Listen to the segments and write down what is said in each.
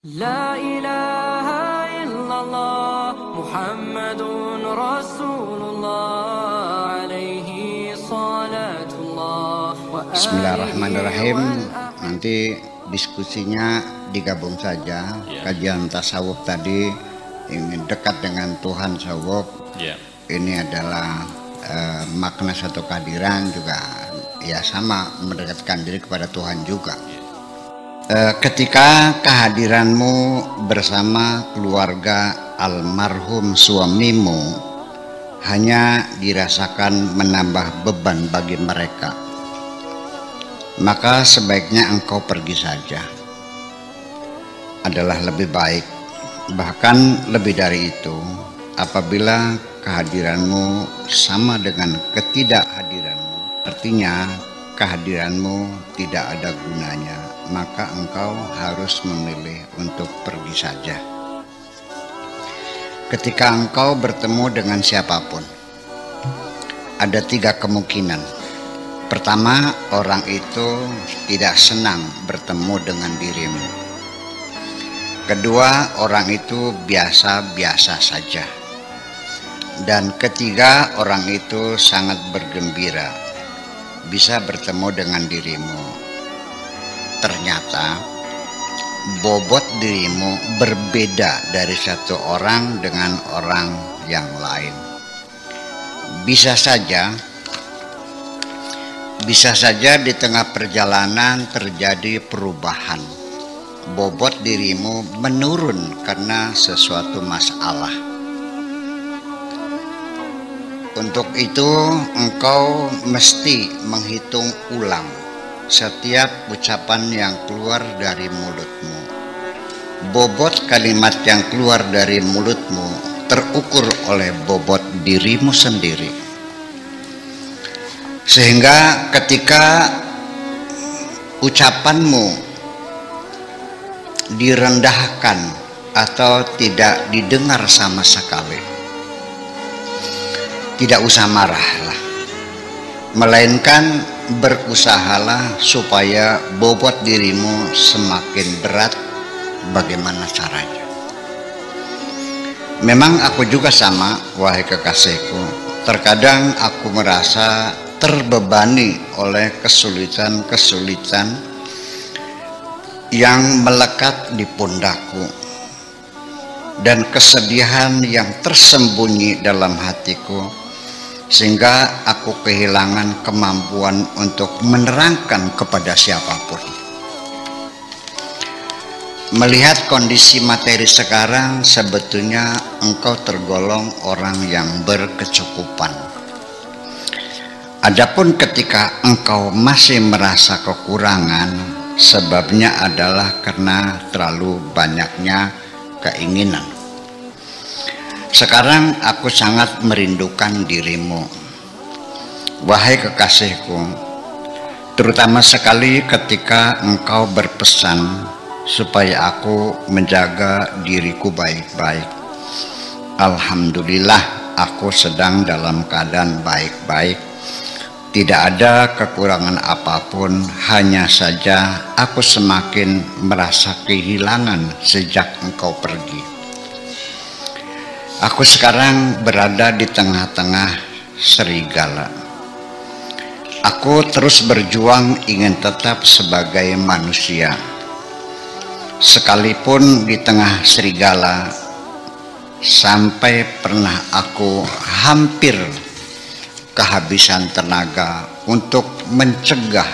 La ilaha illallah Muhammadun Rasulullah alaihi salatullah. Bismillahirrahmanirrahim. Nanti diskusinya digabung saja. Kajian tasawuf tadi ingin dekat dengan Tuhan tasawuf. Ini adalah makna satu kehadiran juga ya sama mendekatkan diri kepada Tuhan juga. Ketika kehadiranmu bersama keluarga almarhum suamimu hanya dirasakan menambah beban bagi mereka, maka sebaiknya engkau pergi saja. Adalah lebih baik, bahkan lebih dari itu, apabila kehadiranmu sama dengan ketidakhadiranmu, artinya kehadiranmu tidak ada gunanya, maka engkau harus memilih untuk pergi saja. Ketika engkau bertemu dengan siapapun, ada 3 kemungkinan. Pertama, orang itu tidak senang bertemu dengan dirimu. Kedua, orang itu biasa-biasa saja. Dan ketiga, orang itu sangat bergembira bisa bertemu dengan dirimu. Ternyata bobot dirimu berbeda dari satu orang dengan orang yang lain. Bisa saja di tengah perjalanan terjadi perubahan. Bobot dirimu menurun karena sesuatu masalah. Untuk itu engkau mesti menghitung ulang setiap ucapan yang keluar dari mulutmu. Bobot kalimat yang keluar dari mulutmu terukur oleh bobot dirimu sendiri. Sehingga ketika ucapanmu direndahkan atau tidak didengar sama sekali, tidak usah marahlah, melainkan berusahalah supaya bobot dirimu semakin berat. Bagaimana caranya? Memang aku juga sama, wahai kekasihku. Terkadang aku merasa terbebani oleh kesulitan-kesulitan yang melekat di pundakku dan kesedihan yang tersembunyi dalam hatiku, sehingga aku kehilangan kemampuan untuk menerangkan kepada siapapun. Melihat kondisi materi sekarang, sebetulnya engkau tergolong orang yang berkecukupan. Adapun ketika engkau masih merasa kekurangan, sebabnya adalah karena terlalu banyaknya keinginan. Sekarang aku sangat merindukan dirimu, wahai kekasihku, terutama sekali ketika engkau berpesan supaya aku menjaga diriku baik-baik. Alhamdulillah, aku sedang dalam keadaan baik-baik. Tidak ada kekurangan apapun, hanya saja aku semakin merasa kehilangan sejak engkau pergi. Aku sekarang berada di tengah-tengah serigala. Aku terus berjuang ingin tetap sebagai manusia. Sekalipun di tengah serigala, sampai pernah aku hampir kehabisan tenaga untuk mencegah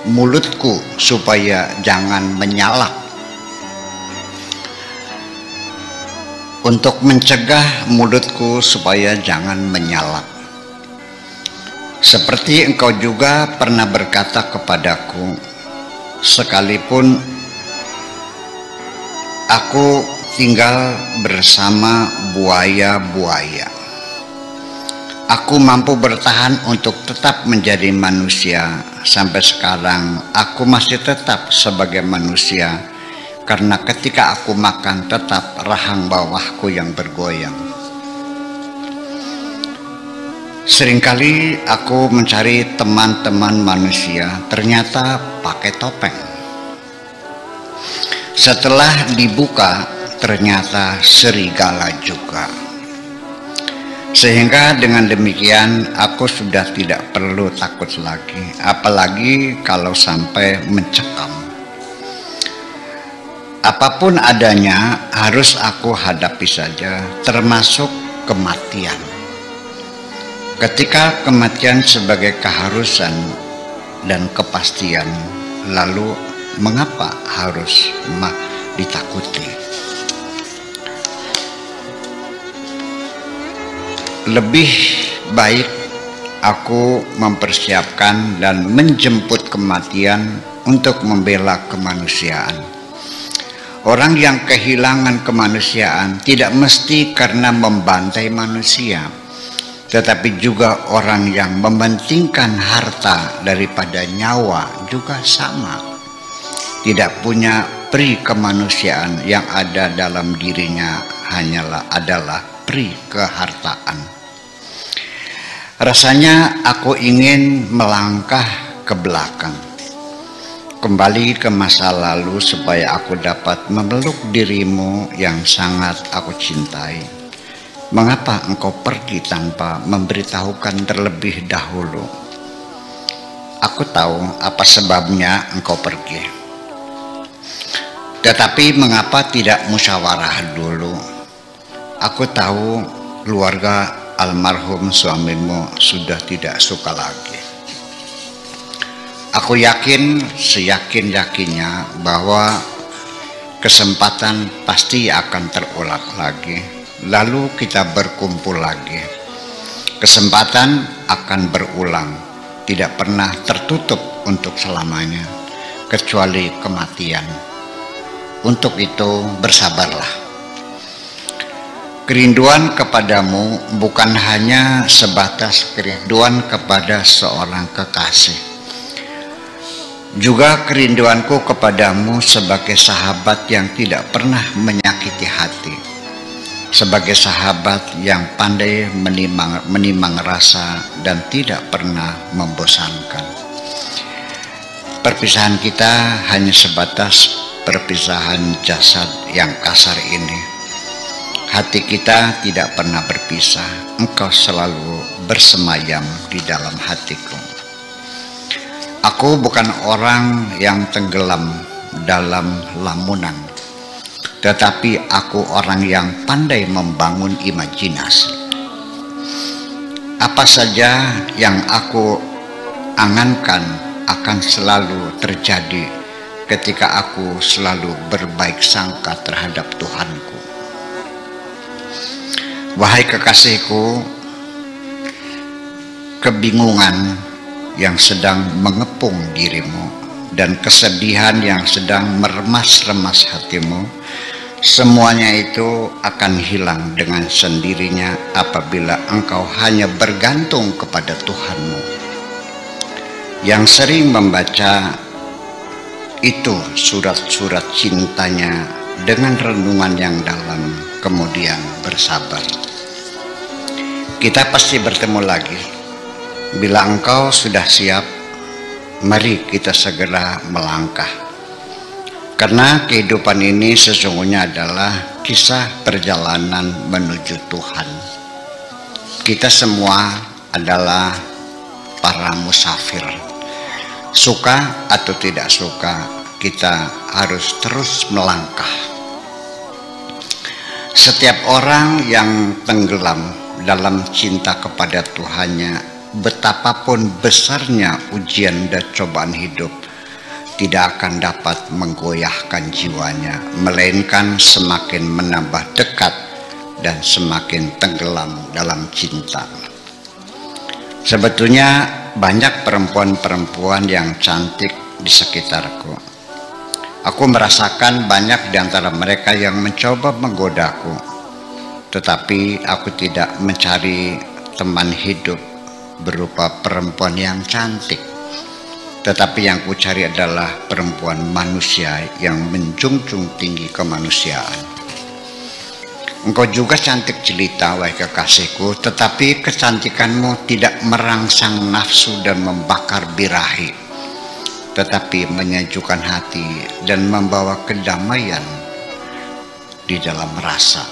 mulutku supaya jangan menyalak. Untuk mencegah mulutku supaya jangan menyalak. Seperti engkau juga pernah berkata kepadaku, sekalipun aku tinggal bersama buaya-buaya, aku mampu bertahan untuk tetap menjadi manusia. Sampai sekarang aku masih tetap sebagai manusia, karena ketika aku makan tetap rahang bawahku yang bergoyang. Seringkali aku mencari teman-teman manusia, ternyata pakai topeng. Setelah dibuka, ternyata serigala juga. Sehingga dengan demikian aku sudah tidak perlu takut lagi, apalagi kalau sampai mencekam. Apapun adanya harus aku hadapi saja, termasuk kematian. Ketika kematian sebagai keharusan dan kepastian, lalu mengapa harus ditakuti? Lebih baik aku mempersiapkan dan menjemput kematian untuk membela kemanusiaan. Orang yang kehilangan kemanusiaan tidak mesti karena membantai manusia, tetapi juga orang yang mementingkan harta daripada nyawa juga sama. Tidak punya pri kemanusiaan, yang ada dalam dirinya adalah pri kehartaan. Rasanya aku ingin melangkah ke belakang, kembali ke masa lalu supaya aku dapat memeluk dirimu yang sangat aku cintai. Mengapa engkau pergi tanpa memberitahukan terlebih dahulu? Aku tahu apa sebabnya engkau pergi. Tetapi mengapa tidak musyawarah dulu? Aku tahu keluarga almarhum suamimu sudah tidak suka lagi. Aku yakin, seyakin-yakinnya bahwa kesempatan pasti akan terulang lagi. Lalu kita berkumpul lagi. Kesempatan akan berulang, tidak pernah tertutup untuk selamanya, kecuali kematian. Untuk itu bersabarlah. Kerinduan kepadamu bukan hanya sebatas kerinduan kepada seorang kekasih. Juga kerinduanku kepadamu sebagai sahabat yang tidak pernah menyakiti hati. Sebagai sahabat yang pandai menimang rasa dan tidak pernah membosankan. Perpisahan kita hanya sebatas perpisahan jasad yang kasar ini. Hati kita tidak pernah berpisah, engkau selalu bersemayam di dalam hatiku. Aku bukan orang yang tenggelam dalam lamunan, tetapi aku orang yang pandai membangun imajinasi. Apa saja yang aku angankan akan selalu terjadi ketika aku selalu berbaik sangka terhadap Tuhanku. Wahai kekasihku, kebingungan yang sedang mengepung dirimu dan kesedihan yang sedang meremas-remas hatimu, semuanya itu akan hilang dengan sendirinya apabila engkau hanya bergantung kepada Tuhanmu. Yang sering membaca itu surat-surat cintanya dengan renungan yang dalam, kemudian bersabar. Kita pasti bertemu lagi. Bila engkau sudah siap, mari kita segera melangkah. Karena kehidupan ini sesungguhnya adalah kisah perjalanan menuju Tuhan. Kita semua adalah para musafir. Suka atau tidak suka, kita harus terus melangkah. Setiap orang yang tenggelam dalam cinta kepada Tuhannya, betapapun besarnya ujian dan cobaan hidup, tidak akan dapat menggoyahkan jiwanya, melainkan semakin menambah dekat dan semakin tenggelam dalam cinta. Sebetulnya banyak perempuan-perempuan yang cantik di sekitarku. Aku merasakan banyak di antara mereka yang mencoba menggodaku, tetapi aku tidak mencari teman hidup berupa perempuan yang cantik, tetapi yang ku cari adalah perempuan manusia yang menjunjung tinggi kemanusiaan. Engkau juga cantik jelita, wahai kekasihku, tetapi kecantikanmu tidak merangsang nafsu dan membakar birahi. tetapi menyejukkan hati dan membawa kedamaian di dalam rasa.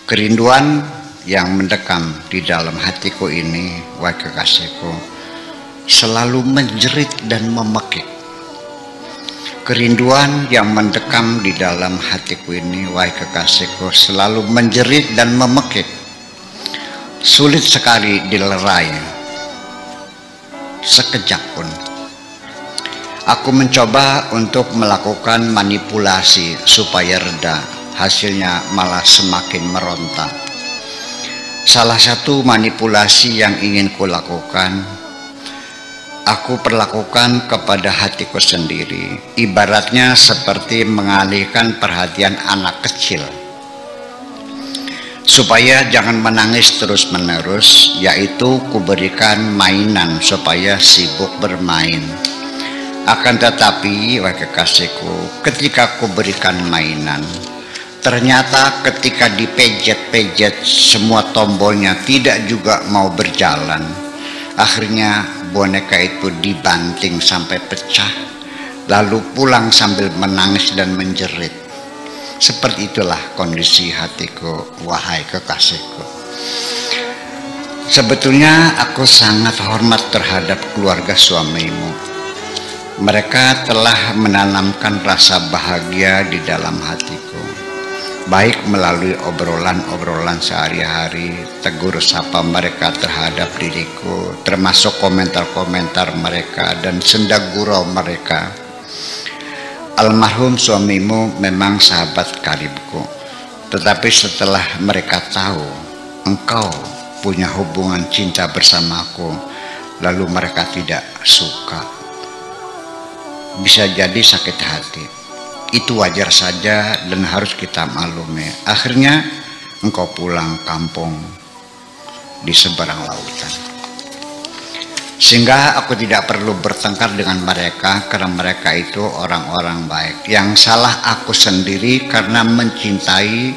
Kerinduan yang mendekam di dalam hatiku ini, wahai kekasihku, selalu menjerit dan memekik. Kerinduan yang mendekam di dalam hatiku ini, wahai kekasihku, selalu menjerit dan memekik. Sulit sekali dilerai sekejap pun. Aku mencoba untuk melakukan manipulasi supaya reda, hasilnya malah semakin meronta. Salah satu manipulasi yang ingin kulakukan, aku perlakukan kepada hatiku sendiri, ibaratnya seperti mengalihkan perhatian anak kecil supaya jangan menangis terus-menerus, yaitu kuberikan mainan supaya sibuk bermain. Akan tetapi, wahai kekasihku, ketika kuberikan mainan, ternyata ketika dipejet-pejet semua tombolnya tidak juga mau berjalan. Akhirnya boneka itu dibanting sampai pecah, lalu pulang sambil menangis dan menjerit. Seperti itulah kondisi hatiku, wahai kekasihku. Sebetulnya aku sangat hormat terhadap keluarga suamimu. Mereka telah menanamkan rasa bahagia di dalam hatiku, baik melalui obrolan-obrolan sehari-hari, tegur sapa mereka terhadap diriku, termasuk komentar-komentar mereka dan senda gurau mereka. Almarhum suamimu memang sahabat karibku, tetapi setelah mereka tahu engkau punya hubungan cinta bersamaku, lalu mereka tidak suka. Bisa jadi sakit hati. Itu wajar saja dan harus kita maklumi. Akhirnya engkau pulang kampung di seberang lautan. Sehingga aku tidak perlu bertengkar dengan mereka, karena mereka itu orang-orang baik. Yang salah aku sendiri karena mencintai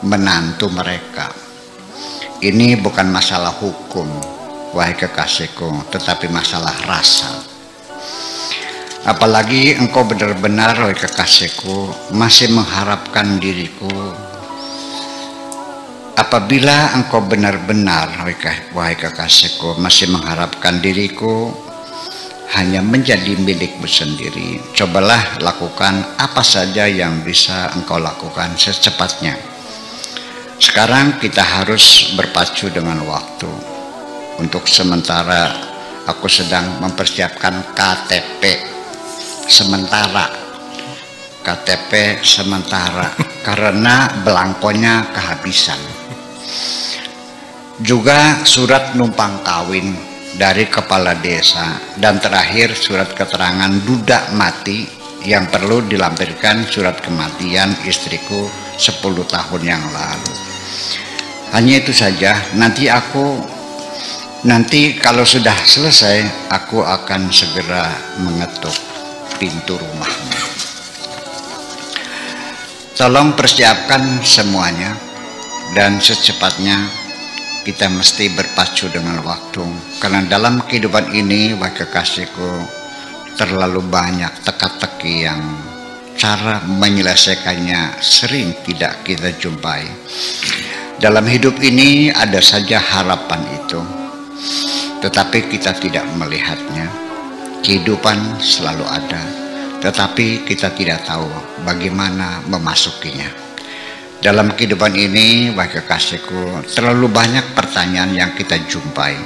menantu mereka. Ini bukan masalah hukum, wahai kekasihku, tetapi masalah rasa. Apalagi engkau benar-benar, wahai kekasihku, masih mengharapkan diriku. Apabila engkau benar-benar, wahai kekasihku, masih mengharapkan diriku hanya menjadi milikmu sendiri, cobalah lakukan apa saja yang bisa engkau lakukan secepatnya. Sekarang kita harus berpacu dengan waktu. Untuk sementara aku sedang mempersiapkan KTP sementara karena belangkonya kehabisan. Juga surat numpang kawin dari kepala desa, dan terakhir surat keterangan duda mati yang perlu dilampirkan surat kematian istriku 10 tahun yang lalu. Hanya itu saja. Nanti kalau sudah selesai, aku akan segera mengetuk pintu rumahmu. Tolong persiapkan semuanya, dan secepatnya kita mesti berpacu dengan waktu, karena dalam kehidupan ini, wahai kekasihku, terlalu banyak teka-teki yang cara menyelesaikannya sering tidak kita jumpai. Dalam hidup ini ada saja harapan itu, tetapi kita tidak melihatnya. Kehidupan selalu ada, tetapi kita tidak tahu bagaimana memasukinya. Dalam kehidupan ini, wahai kekasihku, terlalu banyak pertanyaan yang kita jumpai,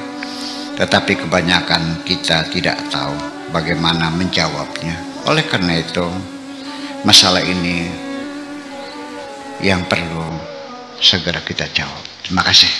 tetapi kebanyakan kita tidak tahu bagaimana menjawabnya. Oleh karena itu, masalah ini yang perlu segera kita jawab. Terima kasih.